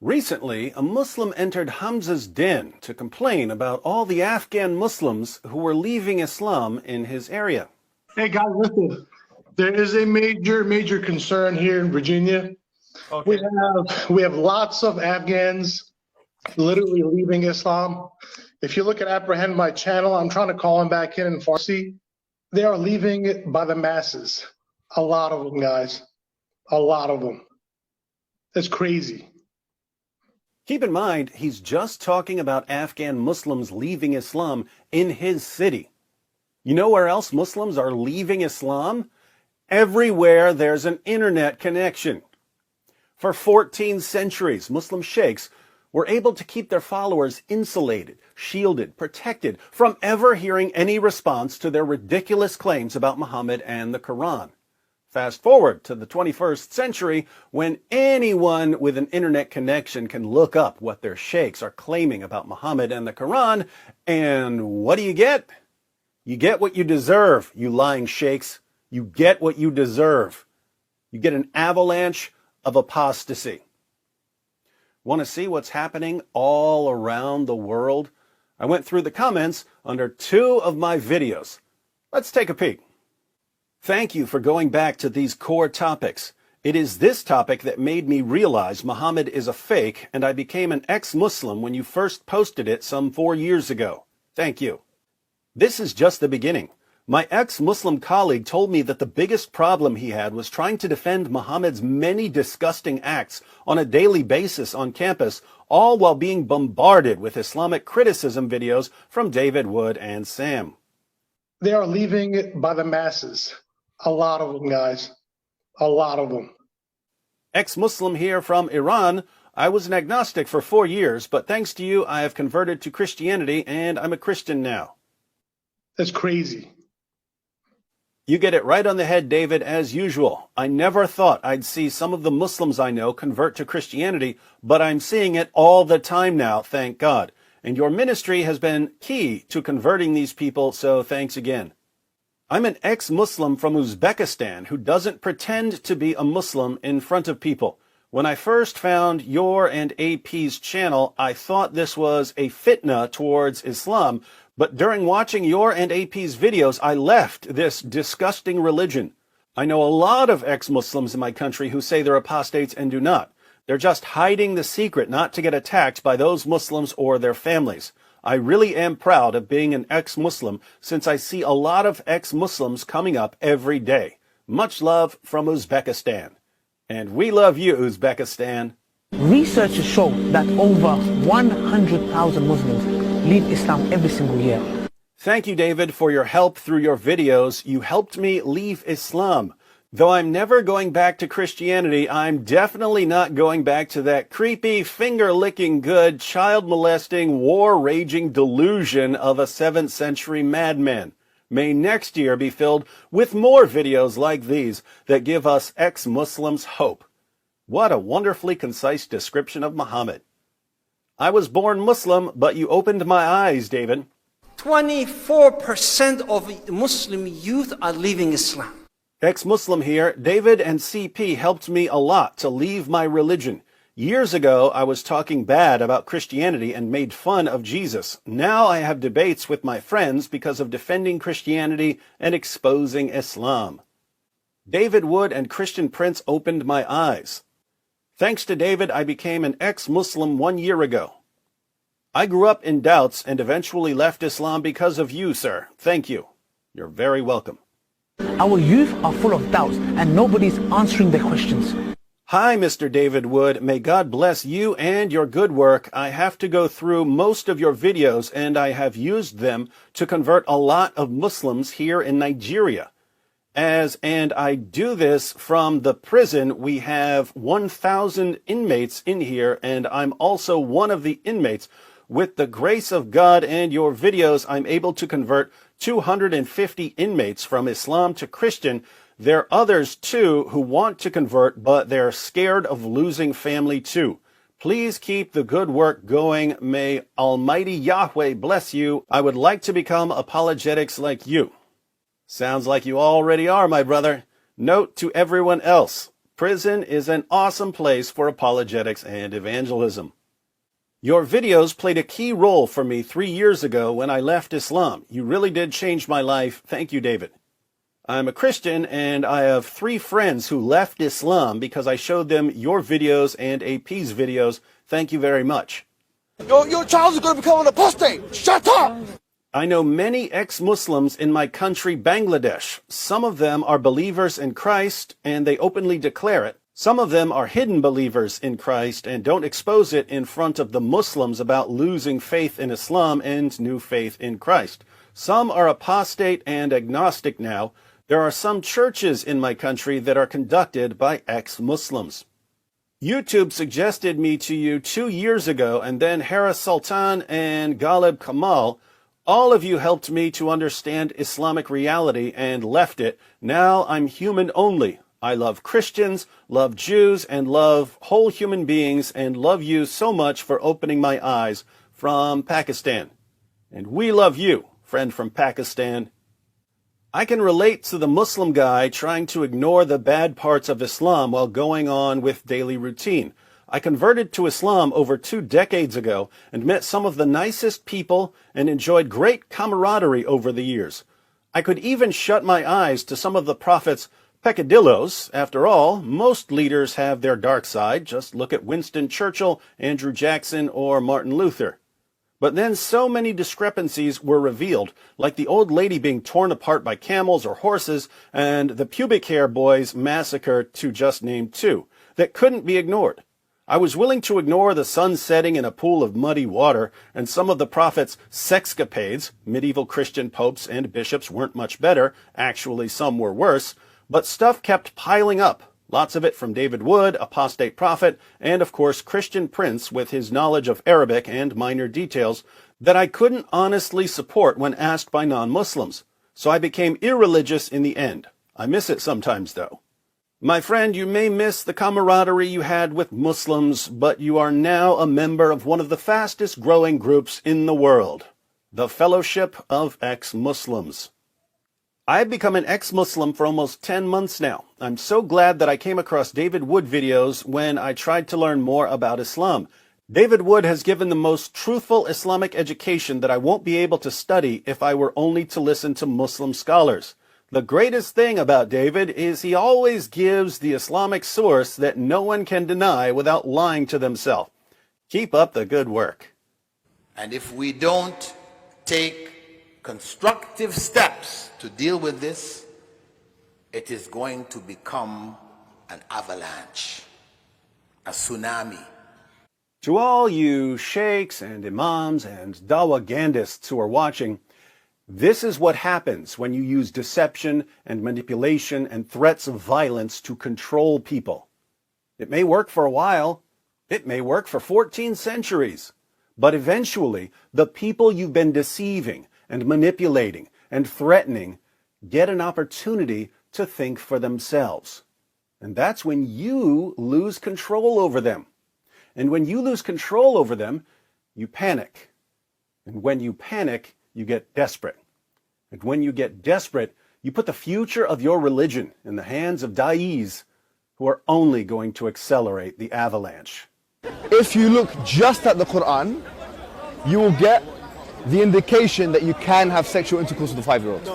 Recently, a Muslim entered Hamza's den to complain about all the Afghan Muslims who were leaving Islam in his area. Hey guys, listen. There is a major concern here in Virginia. Okay. We have lots of Afghans literally leaving Islam. If you look at Apprehend My Channel, I'm trying to call them back in Farsi. They are leaving it by the masses. A lot of them, guys. A lot of them. It's crazy. Keep in mind, he's just talking about Afghan Muslims leaving Islam in his city. You know where else Muslims are leaving Islam? Everywhere there's an internet connection. For 14 centuries, Muslim sheikhs were able to keep their followers insulated, shielded, protected from ever hearing any response to their ridiculous claims about Muhammad and the Quran. Fast forward to the 21st century, when anyone with an internet connection can look up what their sheikhs are claiming about Muhammad and the Quran, and what do you get? You get what you deserve, you lying sheikhs. You get what you deserve. You get an avalanche of apostasy. Want to see what's happening all around the world? I went through the comments under 2 of my videos. Let's take a peek. Thank you for going back to these core topics. It is this topic that made me realize Muhammad is a fake, and I became an ex-Muslim when you first posted it some 4 years ago. Thank you. This is just the beginning. My ex-Muslim colleague told me that the biggest problem he had was trying to defend Muhammad's many disgusting acts on a daily basis on campus, all while being bombarded with Islamic criticism videos from David Wood and Sam. They are leaving it by the masses. A lot of them, guys. A lot of them. Ex-Muslim here from Iran. I was an agnostic for 4 years, but thanks to you, I have converted to Christianity, and I'm a Christian now. That's crazy. You get it right on the head, David, as usual. I never thought I'd see some of the Muslims I know convert to Christianity, but I'm seeing it all the time now, thank God. And your ministry has been key to converting these people, so thanks again. I'm an ex-Muslim from Uzbekistan who doesn't pretend to be a Muslim in front of people. When I first found your and AP's channel, I thought this was a fitna towards Islam, but during watching your and AP's videos, I left this disgusting religion. I know a lot of ex-Muslims in my country who say they're apostates and do not. They're just hiding the secret not to get attacked by those Muslims or their families. I really am proud of being an ex-Muslim since I see a lot of ex-Muslims coming up every day. Much love from Uzbekistan. And we love you, Uzbekistan. Research has shown that over 100,000 Muslims leave Islam every single year. Thank you, David, for your help through your videos. You helped me leave Islam. Though I'm never going back to Christianity, I'm definitely not going back to that creepy, finger-licking good, child-molesting, war-raging delusion of a 7th century madman. May next year be filled with more videos like these that give us ex-Muslims hope. What a wonderfully concise description of Muhammad. I was born Muslim, but you opened my eyes, David. 24% of Muslim youth are leaving Islam. Ex-Muslim here, David and CP helped me a lot to leave my religion. Years ago, I was talking bad about Christianity and made fun of Jesus. Now I have debates with my friends because of defending Christianity and exposing Islam. David Wood and Christian Prince opened my eyes. Thanks to David, I became an ex-Muslim 1 year ago. I grew up in doubts and eventually left Islam because of you, sir. Thank you. You're very welcome. Our youth are full of doubts and nobody's answering their questions. Hi, Mr. David Wood. May God bless you and your good work. I have to go through most of your videos and I have used them to convert a lot of Muslims here in Nigeria. And I do this from the prison. We have 1,000 inmates in here and I'm also one of the inmates. With the grace of God and your videos, I'm able to convert 250 inmates from Islam to Christian. There are others, too, who want to convert, but they're scared of losing family, too. Please keep the good work going. May Almighty Yahweh bless you. I would like to become apologetics like you. Sounds like you already are, my brother. Note to everyone else. Prison is an awesome place for apologetics and evangelism. Your videos played a key role for me 3 years ago when I left Islam. You really did change my life. Thank you, David. I'm a Christian, and I have 3 friends who left Islam because I showed them your videos and AP's videos. Thank you very much. Your child is going to become an apostate. Shut up! I know many ex-Muslims in my country, Bangladesh. Some of them are believers in Christ, and they openly declare it. Some of them are hidden believers in Christ and don't expose it in front of the Muslims about losing faith in Islam and new faith in Christ. Some are apostate and agnostic now. There are some churches in my country that are conducted by ex-Muslims. YouTube suggested me to you 2 years ago, and then Hera Sultan and Ghalib Kamal, all of you helped me to understand Islamic reality and left it. Now I'm human only. I love Christians, love Jews, and love whole human beings, and love you so much for opening my eyes. From Pakistan. And we love you, friend from Pakistan. I can relate to the Muslim guy trying to ignore the bad parts of Islam while going on with daily routine. I converted to Islam over 2 decades ago and met some of the nicest people and enjoyed great camaraderie over the years. I could even shut my eyes to some of the Prophet's peccadillos. After all, most leaders have their dark side. Just look at Winston Churchill, Andrew Jackson, or Martin Luther. But then so many discrepancies were revealed, like the old lady being torn apart by camels or horses, and the pubic hair boys massacre, to just name 2, that couldn't be ignored. I was willing to ignore the sun setting in a pool of muddy water and some of the Prophet's sexcapades. Medieval Christian popes and bishops weren't much better. Actually, some were worse. But stuff kept piling up. Lots of it from David Wood, apostate prophet, and of course Christian Prince with his knowledge of Arabic and minor details that I couldn't honestly support when asked by non-Muslims. So I became irreligious in the end. I miss it sometimes, though. My friend, you may miss the camaraderie you had with Muslims, but you are now a member of one of the fastest growing groups in the world, the Fellowship of Ex-Muslims. I've become an ex-Muslim for almost 10 months now. I'm so glad that I came across David Wood videos when I tried to learn more about Islam. David Wood has given the most truthful Islamic education that I won't be able to study if I were only to listen to Muslim scholars. The greatest thing about David is he always gives the Islamic source that no one can deny without lying to themselves. Keep up the good work. And if we don't take constructive steps to deal with this, it is going to become an avalanche, a tsunami. To all you sheikhs and imams and dawagandists who are watching, this is what happens when you use deception and manipulation and threats of violence to control people. It may work for a while. It may work for 14 centuries. But eventually, the people you've been deceiving and manipulating and threatening get an opportunity to think for themselves. And that's when you lose control over them. And when you lose control over them, you panic. And when you panic, you get desperate. And when you get desperate, you put the future of your religion in the hands of da'is who are only going to accelerate the avalanche. If you look just at the Quran, you will get the indication that you can have sexual intercourse with a 5-year-old.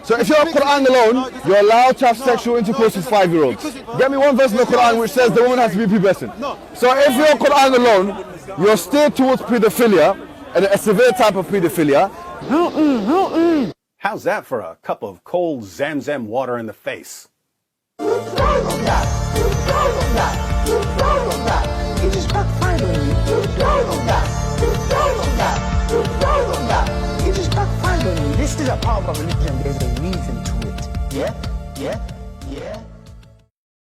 So if you're Quran alone, you're allowed to have sexual intercourse with 5-year-olds. Get me one verse in the Quran which says the woman has to be pubescent. So if you're Quran alone, you're steered towards pedophilia, and a severe type of pedophilia. How's that for a cup of cold Zamzam water in the face? It just backfired on you. It just backfired on you. This is a part of a religion. There's a reason to it. Yeah?